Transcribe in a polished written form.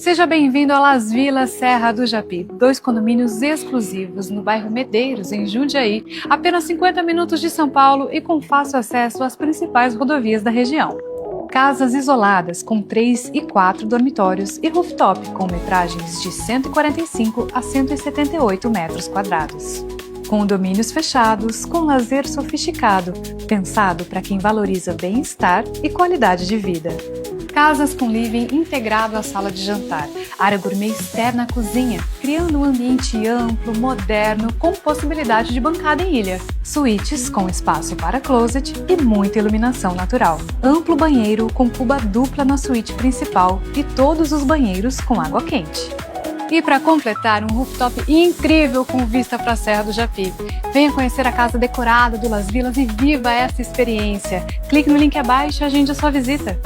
Seja bem-vindo a Las Vilas Serra do Japi, 2 condomínios exclusivos no bairro Medeiros, em Jundiaí, apenas 50 minutos de São Paulo e com fácil acesso às principais rodovias da região. Casas isoladas com 3 e 4 dormitórios e rooftop com metragens de 145 a 178 metros quadrados. Condomínios fechados, com lazer sofisticado, pensado para quem valoriza bem-estar e qualidade de vida. Casas com living integrado à sala de jantar, área gourmet externa à cozinha, criando um ambiente amplo, moderno, com possibilidade de bancada em ilha. Suítes com espaço para closet e muita iluminação natural. Amplo banheiro com cuba dupla na suíte principal e todos os banheiros com água quente. E para completar, um rooftop incrível com vista para a Serra do Japi. Venha conhecer a casa decorada do Las Vilas e viva essa experiência. Clique no link abaixo e agende a sua visita.